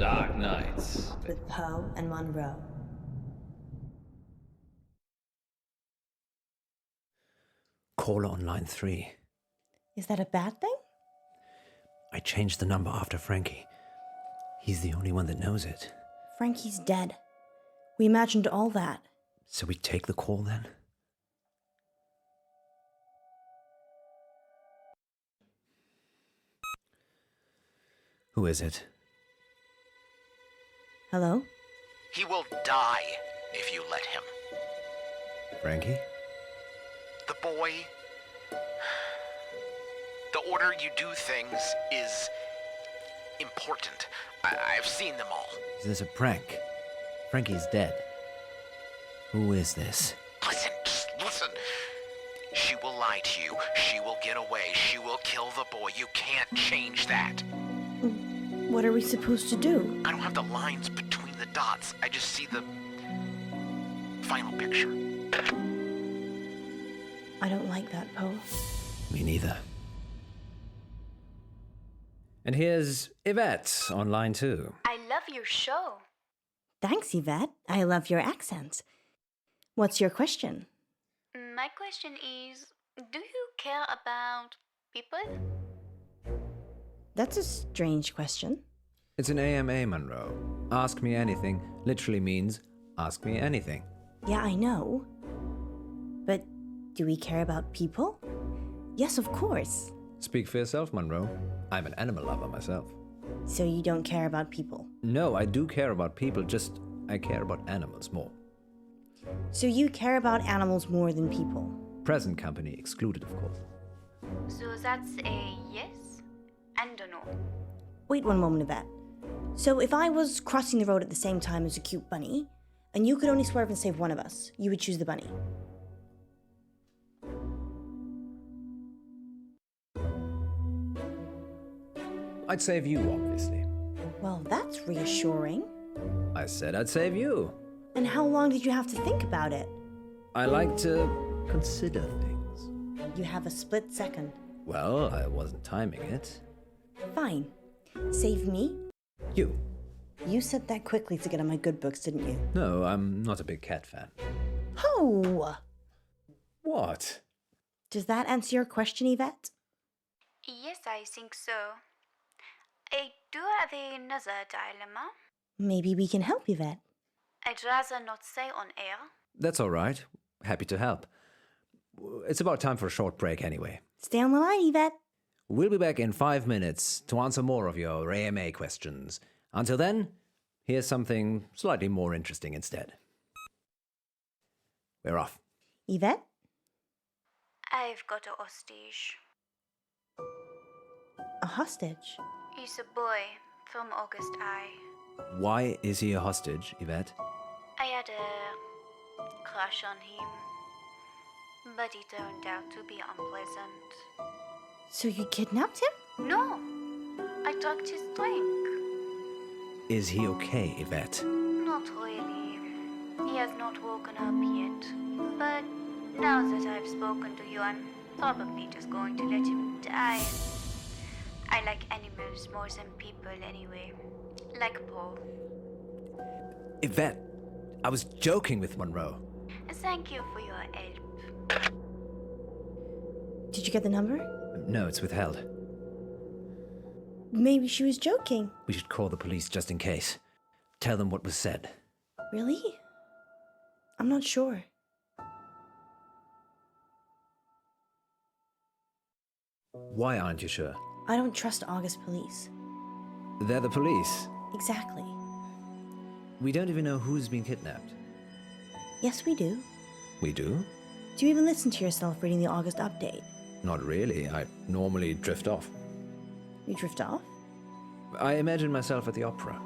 Dark Nights. With Poe and Munro. Caller on line 3. Is that a bad thing? I changed the number after Frankie. He's the only one that knows it. Frankie's dead. We imagined all that. So we take the call then? Who is it? Hello? He will die if you let him. Frankie? The boy... The order you do things is important. I've seen them all. Is this a prank? Frankie's dead. Who is this? Listen, just listen. She will lie to you. She will get away. She will kill the boy. You can't change that. What are we supposed to do? I don't have the lines between the dots. I just see the final picture. I don't like that, Poe. Me neither. And here's Yvette on line 2. I love your show. Thanks, Yvette. I love your accent. What's your question? My question is, do you care about people? That's a strange question. It's an AMA, Munro. Ask me anything literally means ask me anything. Yeah, I know. But do we care about people? Yes, of course. Speak for yourself, Munro. I'm an animal lover myself. So you don't care about people? No, I do care about people, just I care about animals more. So you care about animals more than people? Present company excluded, of course. So that's a yes and a no. Wait one moment, Yvette. So if I was crossing the road at the same time as a cute bunny, and you could only swerve and save one of us, you would choose the bunny? I'd save you, obviously. Well, that's reassuring. I said I'd save you. And how long did you have to think about it? I like to consider things. You have a split second. Well, I wasn't timing it. Fine. Save me? You. You said that quickly to get on my good books, didn't you? No, I'm not a big cat fan. Oh! What? Does that answer your question, Yvette? Yes, I think so. I do have another dilemma. Maybe we can help, Yvette. I'd rather not say on air. That's all right. Happy to help. It's about time for a short break anyway. Stay on the line, Yvette. We'll be back in 5 minutes to answer more of your AMA questions. Until then, here's something slightly more interesting instead. We're off. Yvette? I've got a hostage. A hostage? He's a boy from August High. Why is he a hostage, Yvette? I had a crush on him, but he turned out to be unpleasant. So you kidnapped him? No, I drugged his drink. Is he okay, Yvette? Not really. He has not woken up yet. But now that I've spoken to you, I'm probably just going to let him die. I like animals more than people anyway. Like Paul. Yvette, I was joking with Munro. Thank you for your help. Did you get the number? No, it's withheld. Maybe she was joking. We should call the police just in case. Tell them what was said. Really? I'm not sure. Why aren't you sure? I don't trust August police. They're the police. Exactly. We don't even know who's been kidnapped. Yes, we do. We do? Do you even listen to yourself reading the August update? Not really. I normally drift off. You drift off? I imagine myself at the opera.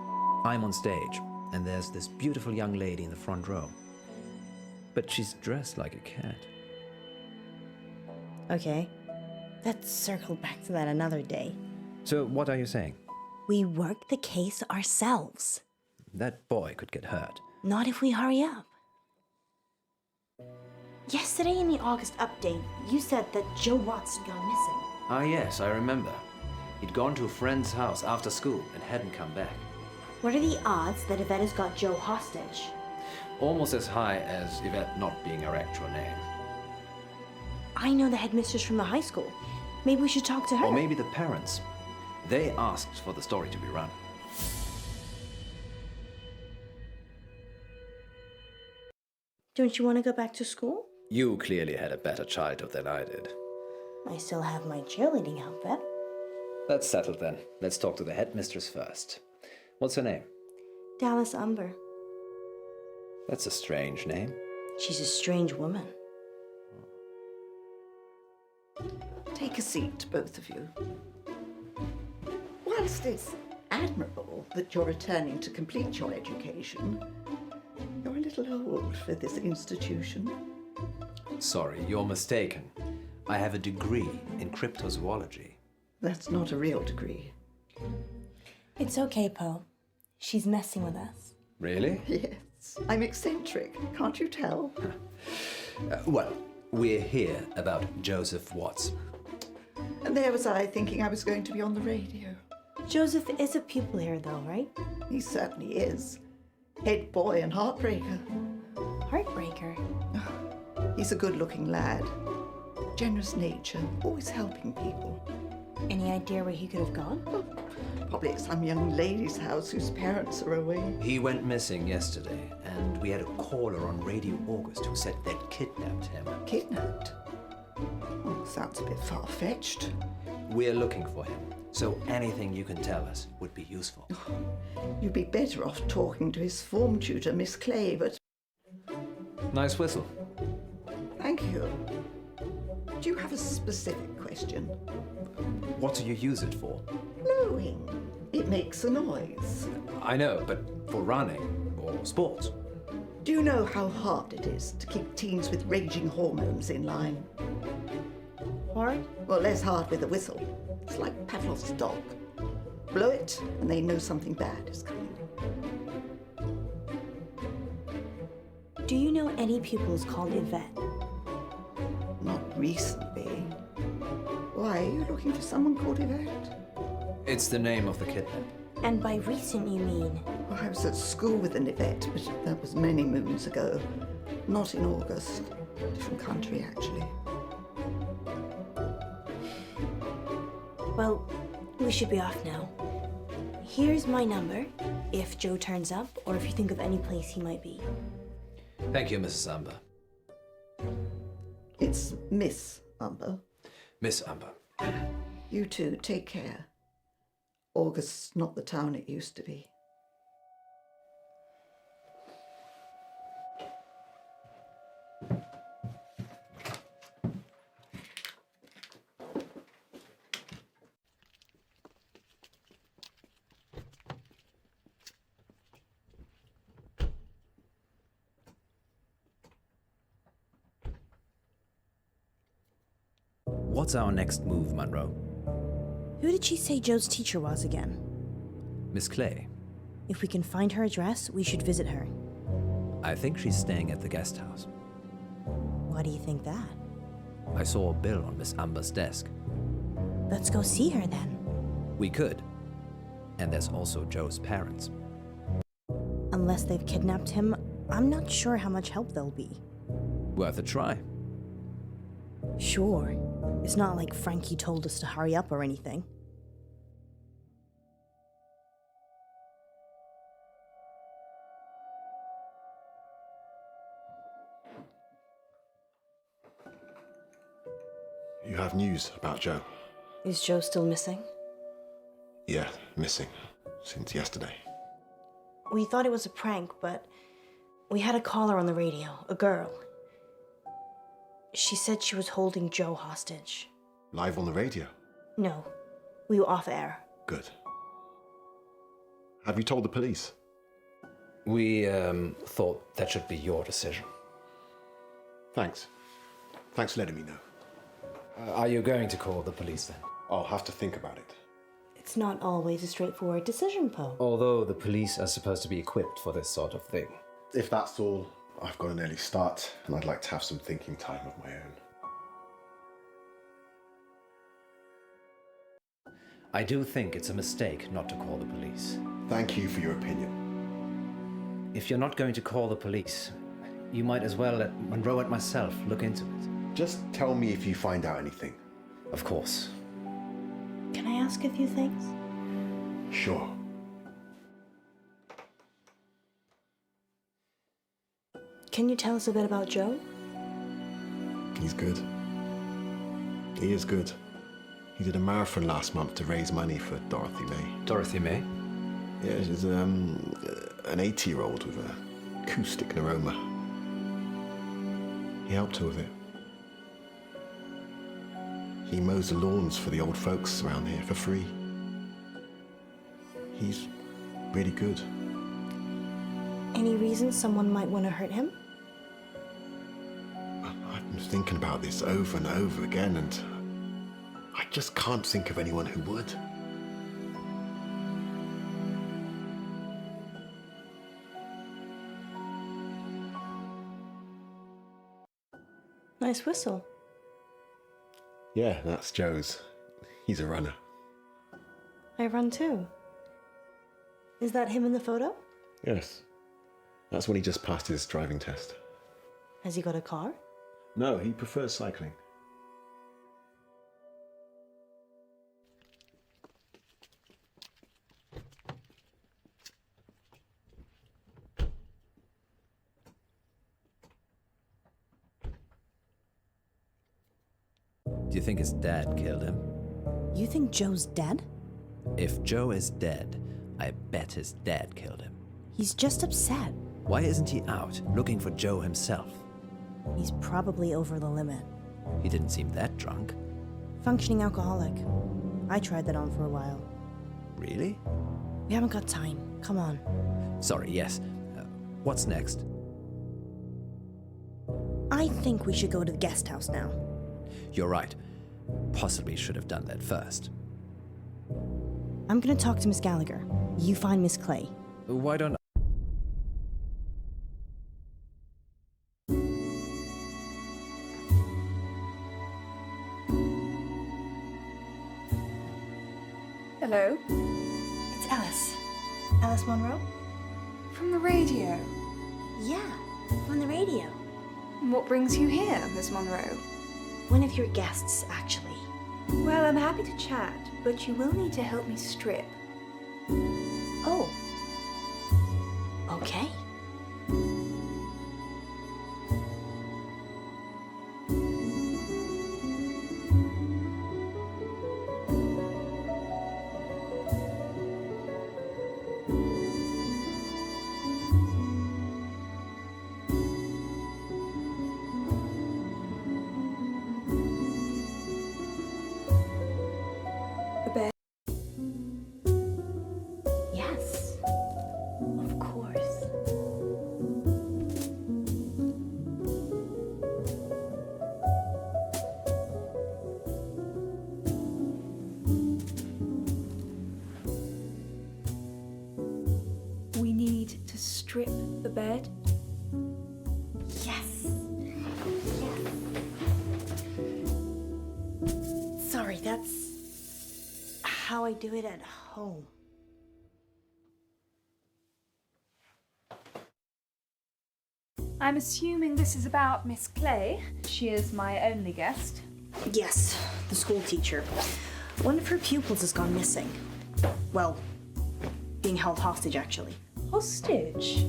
I'm on stage, and there's this beautiful young lady in the front row. But she's dressed like a cat. Okay. Let's circle back to that another day. So what are you saying? We work the case ourselves. That boy could get hurt. Not if we hurry up. Yesterday in the August update, you said that Joe Watson gone missing. Ah yes, I remember. He'd gone to a friend's house after school and hadn't come back. What are the odds that Yvette has got Joe hostage? Almost as high as Yvette not being her actual name. I know the headmistress from the high school. Maybe we should talk to her. Or maybe the parents. They asked for the story to be run. Don't you want to go back to school? You clearly had a better childhood than I did. I still have my cheerleading outfit. That's settled then. Let's talk to the headmistress first. What's her name? Dallas Umber. That's a strange name. She's a strange woman. Take a seat, both of you. Whilst it's admirable that you're returning to complete your education, you're a little old for this institution. Sorry, you're mistaken. I have a degree in cryptozoology. That's not a real degree. It's okay, Poe. She's messing with us. Really? Yes, I'm eccentric, can't you tell? Well, we're here about Joseph Watts. And there was I thinking I was going to be on the radio. Joseph is a pupil here, though, right? He certainly is. Head boy and heartbreaker. Heartbreaker. He's a good-looking lad. Generous nature, always helping people. Any idea where he could have gone? Probably at some young lady's house whose parents are away. He went missing yesterday, and we had a caller on Radio August who said they'd kidnapped him. Kidnapped? Oh, sounds a bit far-fetched. We're looking for him, so anything you can tell us would be useful. You'd be better off talking to his form tutor, Miss Clay, but Nice whistle. thank you. Do you have a specific question? What do you use it for? Blowing. It makes a noise. I know, but for running or sports. Do you know how hard it is to keep teens with raging hormones in line? Hard? Well, less hard with a whistle. It's like Pavlov's dog. Blow it, and they know something bad is coming. Do you know any pupils called Yvette? Not recently. Why, are you looking for someone called Yvette? It's the name of the kidnap. And by recent, you mean? Well, I was at school with an Yvette, but that was many moons ago. Not in August. Different country, actually. Well, we should be off now. Here's my number, if Joe turns up, or if you think of any place he might be. Thank you, Mrs. Umber. It's Miss Umber. Miss Umber. You two, take care. August's not the town it used to be. What's our next move, Munro? Who did she say Joe's teacher was again? Miss Clay. If we can find her address, we should visit her. I think she's staying at the guest house. Why do you think that? I saw a bill on Miss Umber's desk. Let's go see her then. We could. And there's also Joe's parents. Unless they've kidnapped him, I'm not sure how much help they'll be. Worth a try. Sure. It's not like Frankie told us to hurry up or anything. You have news about Joe? Is Joe still missing? Yeah, missing. Since yesterday. We thought it was a prank, but we had a caller on the radio, a girl. She said she was holding Joe hostage. Live on the radio? No, we were off air. Good. Have you told the police? We thought that should be your decision. Thanks. Thanks for letting me know. Are you going to call the police then? I'll have to think about it. It's not always a straightforward decision, Poe. Although the police are supposed to be equipped for this sort of thing. If that's all, I've got an early start, and I'd like to have some thinking time of my own. I do think it's a mistake not to call the police. Thank you for your opinion. If you're not going to call the police, you might as well let Munro and myself look into it. Just tell me if you find out anything. Of course. Can I ask a few things? Sure. Can you tell us a bit about Joe? He's good. He is good. He did a marathon last month to raise money for Dorothy May. Dorothy May? Yeah, she's an 80-year-old with an acoustic neuroma. He helped her with it. He mows the lawns for the old folks around here for free. He's really good. Any reason someone might want to hurt him? I've been thinking about this over and over again, and I just can't think of anyone who would. Nice whistle. Yeah, that's Joe's. He's a runner. I run too. Is that him in the photo? Yes. That's when he just passed his driving test. Has he got a car? No, he prefers cycling. Do you think his dad killed him? You think Joe's dead? If Joe is dead, I bet his dad killed him. He's just upset. Why isn't he out looking for Joe himself? He's probably over the limit. He didn't seem that drunk. Functioning alcoholic. I tried that on for a while. Really? We haven't got time. Come on. Sorry, yes. What's next? I think we should go to the guest house now. You're right. Possibly should have done that first. I'm gonna talk to Miss Gallagher. You find Miss Clay. Why don't Hello? It's Alice. Alice Munro? From the radio. Yeah, from the radio. What brings you here, Miss Munro? One of your guests, actually. Well, I'm happy to chat, but you will need to help me strip. Oh. Okay. A bed? Yes. Of course. We need to strip the bed. Yes. Yes. Sorry, that's how I do it at home. I'm assuming this is about Miss Clay. She is my only guest. Yes, the school teacher. One of her pupils has gone missing. Well, being held hostage, actually. Hostage?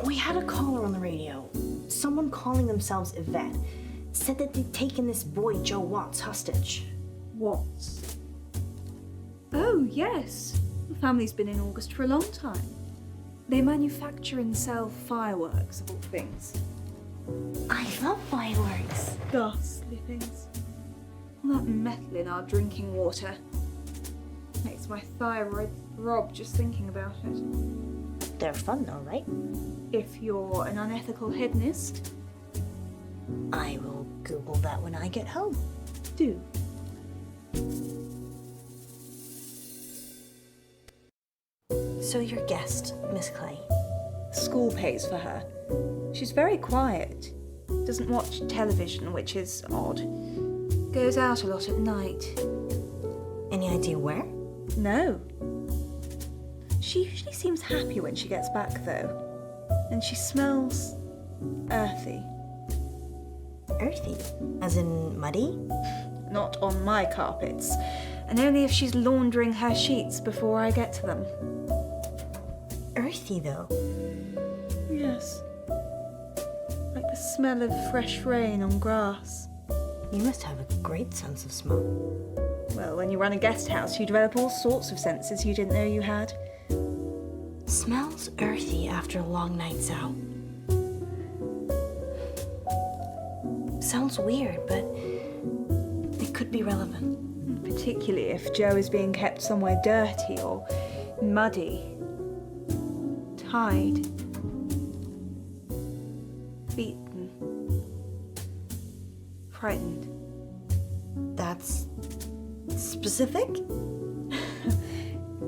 We had a caller on the radio. Someone calling themselves Yvette said that they'd taken this boy, Joe Watts, hostage. What? Oh, yes. The family's been in August for a long time. They manufacture and sell fireworks, of all things. I love fireworks. Ghastly things. All that metal in our drinking water makes my thyroid throb just thinking about it. They're fun though, right? If you're an unethical hedonist, I will Google that when I get home. do. So your guest, Miss Clay. School pays for her. She's very quiet. Doesn't watch television, which is odd. Goes out a lot at night. Any idea where? No. She usually seems happy when she gets back, though. And she smells earthy. Earthy? As in muddy? Not on my carpets. And only if she's laundering her sheets before I get to them. Earthy, though. Yes. Like the smell of fresh rain on grass. You must have a great sense of smell. Well, when you run a guest house, you develop all sorts of senses you didn't know you had. Smells earthy after a long night's out. Sounds weird, but it could be relevant. Particularly if Joe is being kept somewhere dirty or muddy. Tied. Beaten. Frightened. That's specific?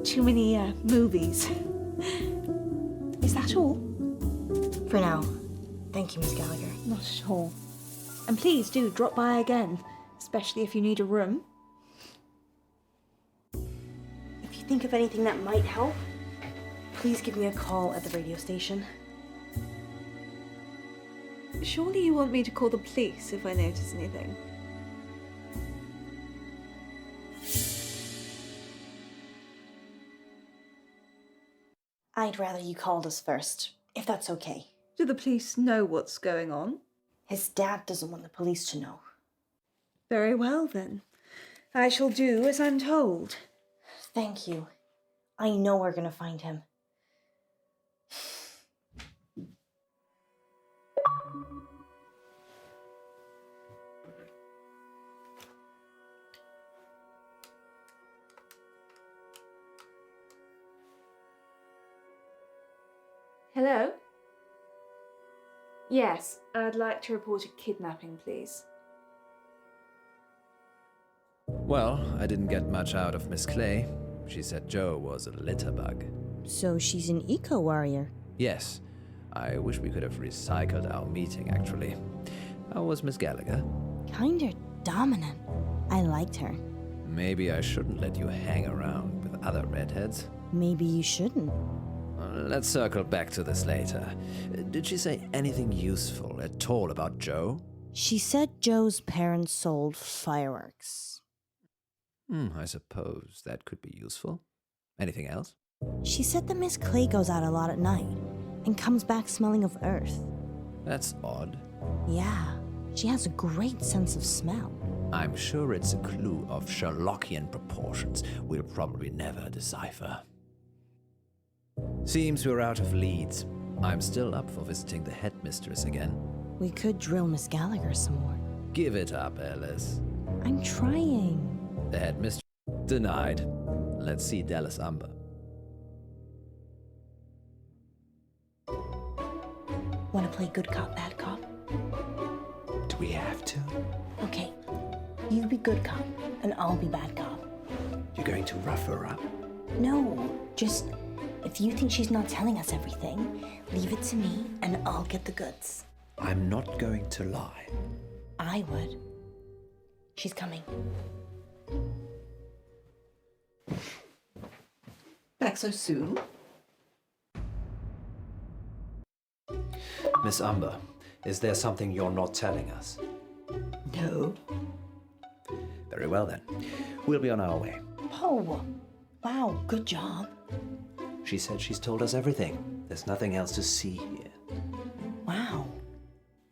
Too many movies. Is that all? For now. Thank you, Miss Gallagher. Not at all. And please do drop by again, especially if you need a room. If you think of anything that might help, please give me a call at the radio station. Surely you want me to call the police if I notice anything? I'd rather you called us first, if that's okay. Do the police know what's going on? His dad doesn't want the police to know. Very well, then. I shall do as I'm told. Thank you. I know we're gonna find him. Hello? Yes, I'd like to report a kidnapping, please. Well, I didn't get much out of Miss Clay. She said Joe was a litter bug. So she's an eco-warrior. Yes, I wish we could have recycled our meeting, actually. How was Miss Gallagher? Kinda dominant. I liked her. Maybe I shouldn't let you hang around with other redheads. Maybe you shouldn't. Let's circle back to this later. Did she say anything useful at all about Joe? She said Joe's parents sold fireworks. I suppose that could be useful. Anything else? She said that Miss Clay goes out a lot at night and comes back smelling of earth. That's odd. Yeah, she has a great sense of smell. I'm sure it's a clue of Sherlockian proportions we'll probably never decipher. Seems we're out of leads. I'm still up for visiting the headmistress again. We could drill Miss Gallagher some more. Give it up, Alice. I'm trying. The headmistress denied. Let's see Dallas Umber. Wanna play good cop, bad cop? Do we have to? Okay, you be good cop and I'll be bad cop. You're going to rough her up? No, just if you think she's not telling us everything, leave it to me and I'll get the goods. I'm not going to lie. I would. She's coming. Back so soon? Miss Umber, is there something you're not telling us? No. Very well then. We'll be on our way. Oh, wow, good job. She said she's told us everything. There's nothing else to see here. Wow.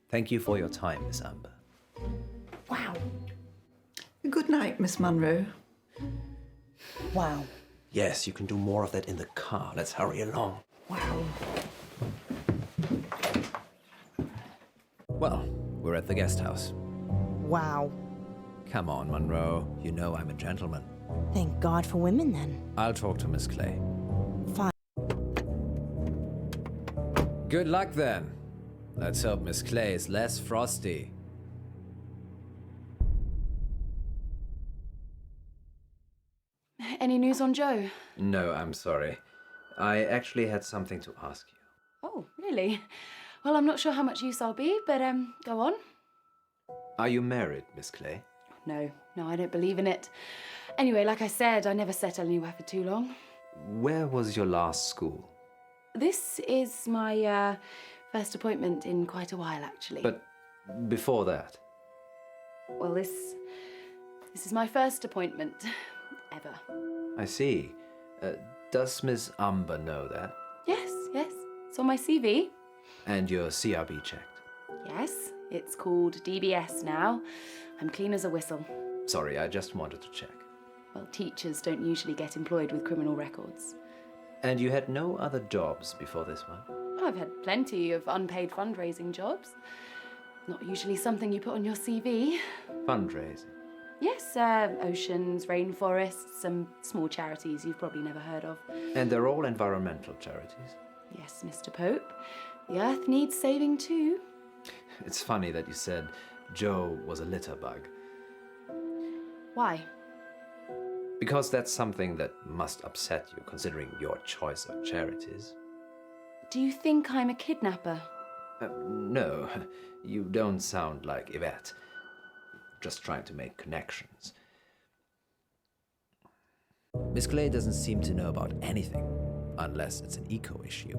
Thank you for your time, Miss Umber. Wow. Good night, Miss Munro. Wow. Yes, you can do more of that in the car. Let's hurry along. Wow. Well, we're at the guest house. Wow. Come on, Munro. You know I'm a gentleman. Thank God for women then. I'll talk to Miss Clay. Fine. Good luck then. Let's hope Miss Clay is less frosty. Any news on Joe? No, I'm sorry. I actually had something to ask you. Oh, really? Well, I'm not sure how much use I'll be, but go on. Are you married, Miss Clay? No, I don't believe in it. Anyway, like I said, I never settle anywhere for too long. Where was your last school? This is my first appointment in quite a while, actually. But before that? Well, this is my first appointment ever. I see. Does Miss Umber know that? Yes, yes. It's on my CV. And your CRB checked? Yes, it's called DBS now. I'm clean as a whistle. Sorry, I just wanted to check. Well, teachers don't usually get employed with criminal records. And you had no other jobs before this one? I've had plenty of unpaid fundraising jobs. Not usually something you put on your CV. Fundraising? Yes, oceans, rainforests, some small charities you've probably never heard of. And they're all environmental charities? Yes, Mr. Pope. The Earth needs saving too. It's funny that you said Joe was a litter bug. Why? Because that's something that must upset you, considering your choice of charities. Do you think I'm a kidnapper? No, you don't sound like Yvette. Just trying to make connections. Miss Clay doesn't seem to know about anything, unless it's an eco issue.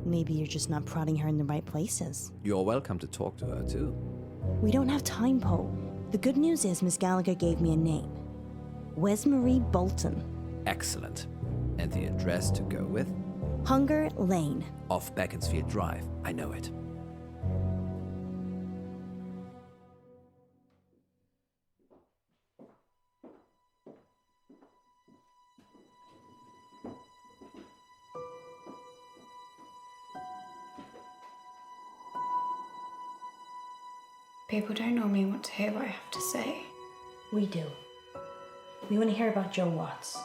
Maybe you're just not prodding her in the right places. You're welcome to talk to her, too. We don't have time, Poe. The good news is Miss Gallagher gave me a name. Wes Marie Bolton. Excellent. And the address to go with? Hunger Lane. Off Beaconsfield Drive. I know it. People don't normally want to hear what I have to say. We do. We want to hear about Joe Watts.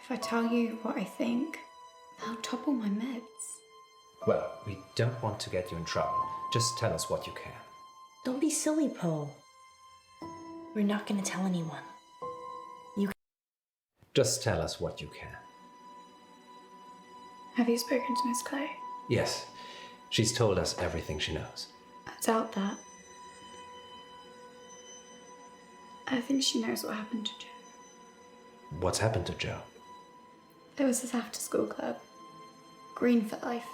If I tell you what I think, they'll topple my meds. Well, we don't want to get you in trouble. Just tell us what you can. Don't be silly, Poe. We're not going to tell anyone. Just tell us what you can. Have you spoken to Miss Clay? Yes, she's told us everything she knows. I doubt that. I think she knows what happened to Joe. What's happened to Joe? There was this after-school club. Green for Life.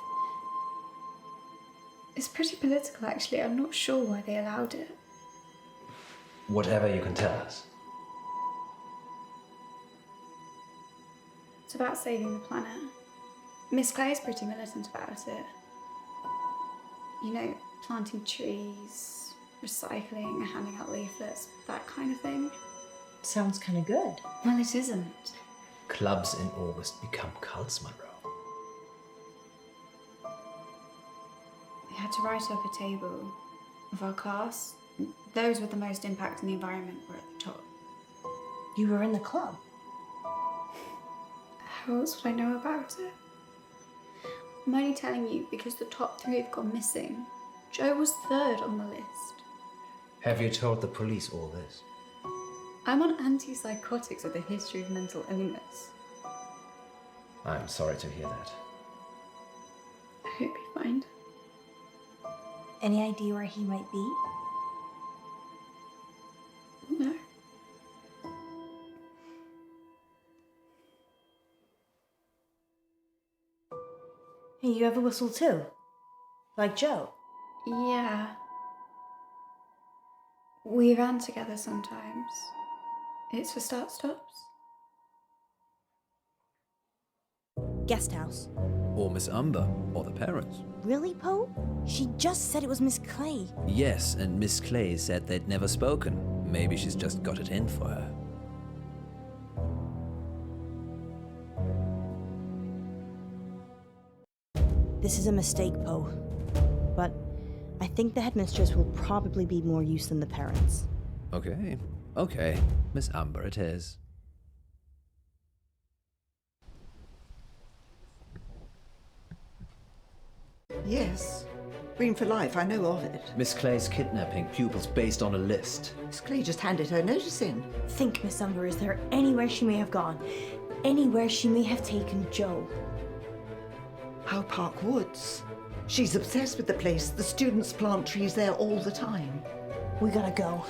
It's pretty political, actually. I'm not sure why they allowed it. Whatever you can tell us. It's about saving the planet. Miss Clay is pretty militant about it. You know, planting trees, recycling, handing out leaflets, that kind of thing. Sounds kind of good. Well, it isn't. Clubs in August become cults, Munro. We had to write up a table of our class. Those with the most impact on the environment were at the top. You were in the club. How else would I know about it? I'm only telling you because the top 3 have gone missing. Joe was 3rd on the list. Have you told the police all this? I'm on antipsychotics with a history of mental illness. I'm sorry to hear that. I hope you find. Any idea where he might be? No. Hey, you have a whistle too? Like Joe? Yeah. We ran together sometimes. It's for start-stops. Guest house. Or Miss Umber, or the parents. Really, Poe? She just said it was Miss Clay. Yes, and Miss Clay said they'd never spoken. Maybe she's just got it in for her. This is a mistake, Poe. But I think the headmistress will probably be more use than the parents. Okay, okay. Miss Umber it is. Yes. Green for Life, I know of it. Miss Clay's kidnapping pupils based on a list. Miss Clay just handed her notice in. Think, Miss Umber, is there anywhere she may have gone? Anywhere she may have taken Joe? Howe Park Woods. She's obsessed with the place. The students plant trees there all the time. We gotta go.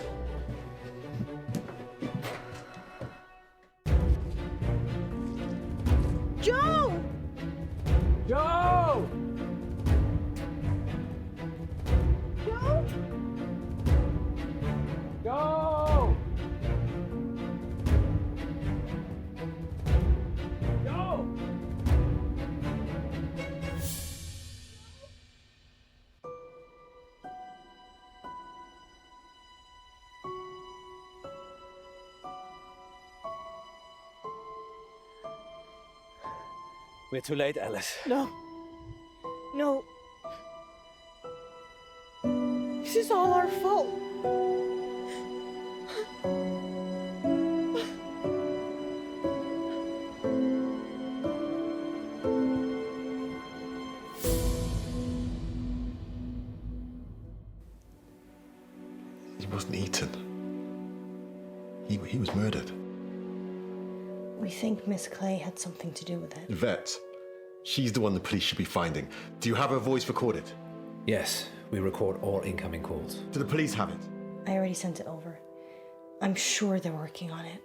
We're too late, Alice. No. No. This is all our fault. He wasn't eaten. He was murdered. We think Miss Clay had something to do with it. Yvette, she's the one the police should be finding. Do you have her voice recorded? Yes, we record all incoming calls. Do the police have it? I already sent it over. I'm sure they're working on it.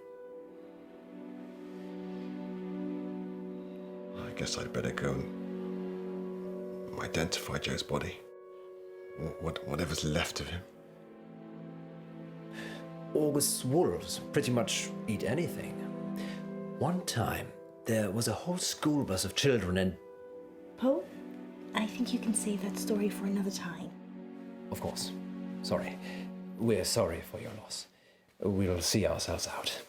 I guess I'd better go and identify Joe's body. Whatever's left of him. August's wolves pretty much eat anything. One time, there was a whole school bus of children and... Poe, I think you can save that story for another time. Of course. Sorry. We're sorry for your loss. We'll see ourselves out.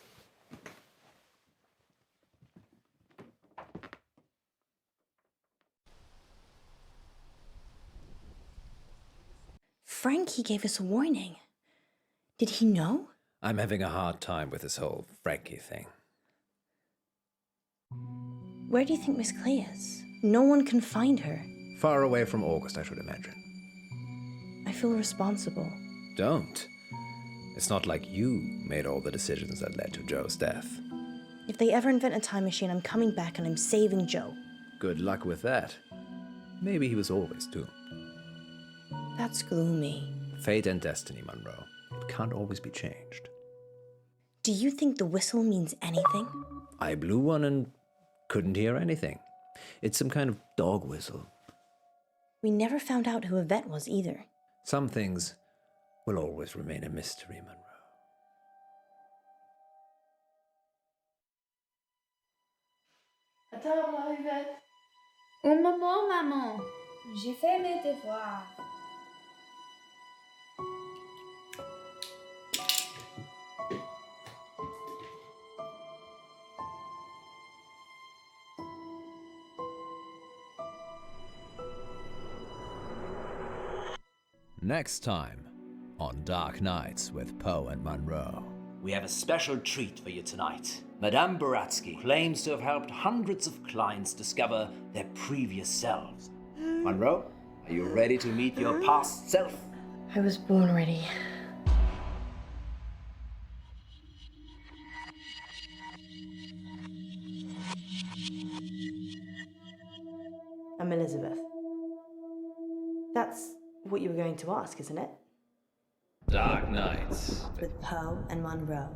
Frankie gave us a warning. Did he know? I'm having a hard time with this whole Frankie thing. Where do you think Miss Clay is? No one can find her. Far away from August, I should imagine. I feel responsible. Don't. It's not like you made all the decisions that led to Joe's death. If they ever invent a time machine, I'm coming back and I'm saving Joe. Good luck with that. Maybe he was always doomed. That's gloomy. Fate and destiny, Munro. It can't always be changed. Do you think the whistle means anything? I blew one and couldn't hear anything. It's some kind of dog whistle. We never found out who Yvette was either. Some things will always remain a mystery, Munro. À table, Yvette. Un moment, maman. J'ai fait mes devoirs. Next time on Dark Nights with Poe and Munro. We have a special treat for you tonight. Madame Baratsky claims to have helped hundreds of clients discover their previous selves. Munro, are you ready to meet your past self? I was born ready. I'm Elizabeth. That's what you were going to ask, isn't it? Dark Nights. With Poe and Munro.